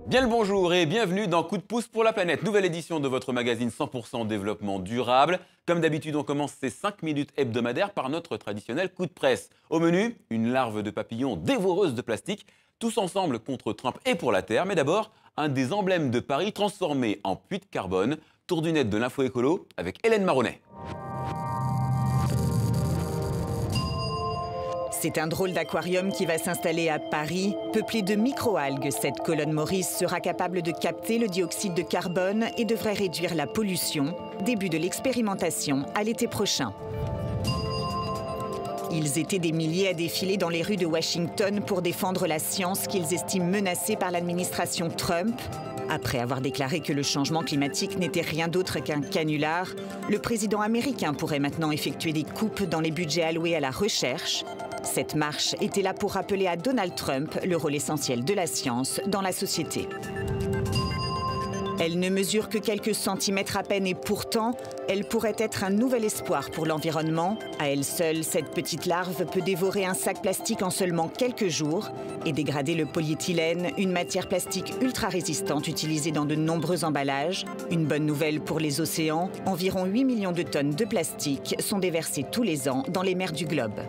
Bien le bonjour et bienvenue dans Coup de pouce pour la planète, nouvelle édition de votre magazine 100% développement durable. Comme d'habitude, on commence ces 5 minutes hebdomadaires par notre traditionnel coup de presse. Au menu, une larve de papillon dévoreuse de plastique, tous ensemble contre Trump et pour la Terre. Mais d'abord, un des emblèmes de Paris transformé en puits de carbone. Tour du net de l'info écolo avec Hélène Marronnet. C'est un drôle d'aquarium qui va s'installer à Paris. Peuplé de microalgues, cette colonne Maurice sera capable de capter le dioxyde de carbone et devrait réduire la pollution. Début de l'expérimentation à l'été prochain. Ils étaient des milliers à défiler dans les rues de Washington pour défendre la science qu'ils estiment menacée par l'administration Trump. Après avoir déclaré que le changement climatique n'était rien d'autre qu'un canular, le président américain pourrait maintenant effectuer des coupes dans les budgets alloués à la recherche. Cette marche était là pour rappeler à Donald Trump le rôle essentiel de la science dans la société. Elle ne mesure que quelques centimètres à peine et pourtant, elle pourrait être un nouvel espoir pour l'environnement. À elle seule, cette petite larve peut dévorer un sac plastique en seulement quelques jours et dégrader le polyéthylène, une matière plastique ultra résistante utilisée dans de nombreux emballages. Une bonne nouvelle pour les océans, environ 8 millions de tonnes de plastique sont déversées tous les ans dans les mers du globe.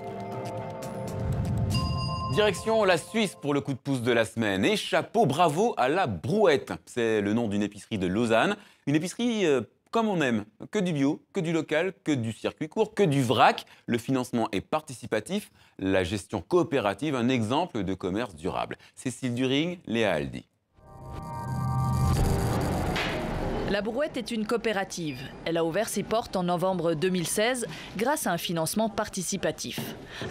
Direction la Suisse pour le coup de pouce de la semaine. Et chapeau, bravo à la Brouette. C'est le nom d'une épicerie de Lausanne. Une épicerie comme on aime. Que du bio, que du local, que du circuit court, que du vrac. Le financement est participatif. La gestion coopérative, un exemple de commerce durable. Cécile During, Léa Aldi. La Brouette est une coopérative. Elle a ouvert ses portes en novembre 2016 grâce à un financement participatif.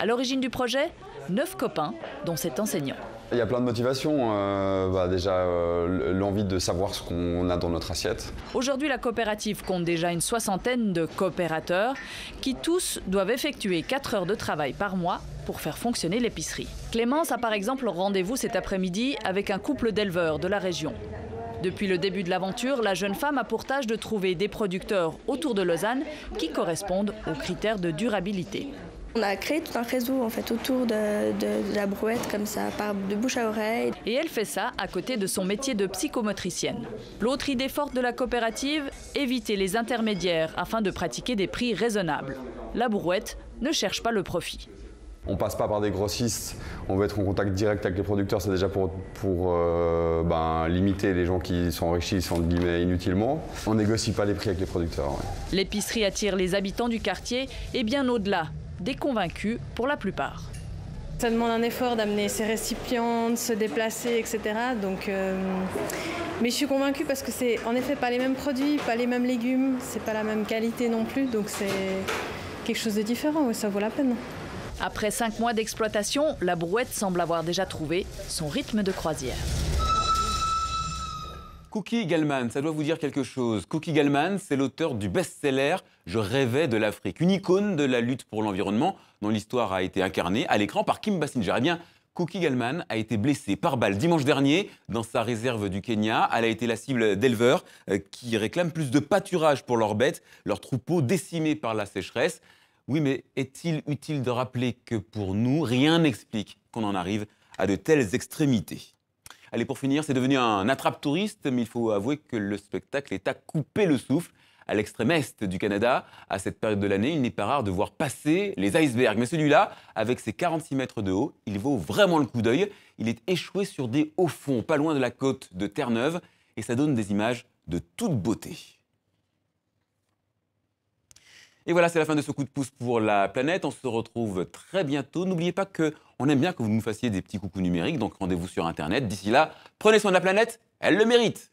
À l'origine du projet, 9 copains, dont cet enseignant. Il y a plein de motivations. Déjà, l'envie de savoir ce qu'on a dans notre assiette. Aujourd'hui, la coopérative compte déjà une soixantaine de coopérateurs qui tous doivent effectuer 4 heures de travail par mois pour faire fonctionner l'épicerie. Clémence a par exemple rendez-vous cet après-midi avec un couple d'éleveurs de la région. Depuis le début de l'aventure, la jeune femme a pour tâche de trouver des producteurs autour de Lausanne qui correspondent aux critères de durabilité. On a créé tout un réseau en fait, autour de la Brouette, comme ça, de bouche à oreille. Et elle fait ça à côté de son métier de psychomotricienne. L'autre idée forte de la coopérative, éviter les intermédiaires afin de pratiquer des prix raisonnables. La Brouette ne cherche pas le profit. On passe pas par des grossistes, on veut être en contact direct avec les producteurs, c'est déjà pour limiter les gens qui sont enrichis entre guillemets inutilement. On négocie pas les prix avec les producteurs. Ouais. L'épicerie attire les habitants du quartier et bien au-delà, des convaincus pour la plupart. Ça demande un effort d'amener ses récipients, de se déplacer, etc. Mais je suis convaincue parce que c'est en effet pas les mêmes produits, pas les mêmes légumes, c'est pas la même qualité non plus, donc c'est quelque chose de différent, et ça vaut la peine. Après 5 mois d'exploitation, la Brouette semble avoir déjà trouvé son rythme de croisière. Cookie Gallman, ça doit vous dire quelque chose. Cookie Gallman, c'est l'auteur du best-seller « Je rêvais de l'Afrique », une icône de la lutte pour l'environnement dont l'histoire a été incarnée à l'écran par Kim Basinger. Eh bien, Cookie Gallman a été blessée par balle dimanche dernier dans sa réserve du Kenya. Elle a été la cible d'éleveurs qui réclament plus de pâturage pour leurs bêtes, leurs troupeaux décimés par la sécheresse. Oui, mais est-il utile de rappeler que pour nous, rien n'explique qu'on en arrive à de telles extrémités? Allez, pour finir, c'est devenu un attrape-touriste, mais il faut avouer que le spectacle est à couper le souffle. À l'extrême est du Canada, à cette période de l'année, il n'est pas rare de voir passer les icebergs. Mais celui-là, avec ses 46 mètres de haut, il vaut vraiment le coup d'œil. Il est échoué sur des hauts fonds, pas loin de la côte de Terre-Neuve, et ça donne des images de toute beauté. Et voilà, c'est la fin de ce coup de pouce pour la planète. On se retrouve très bientôt. N'oubliez pas qu'on aime bien que vous nous fassiez des petits coucous numériques, donc rendez-vous sur Internet. D'ici là, prenez soin de la planète, elle le mérite.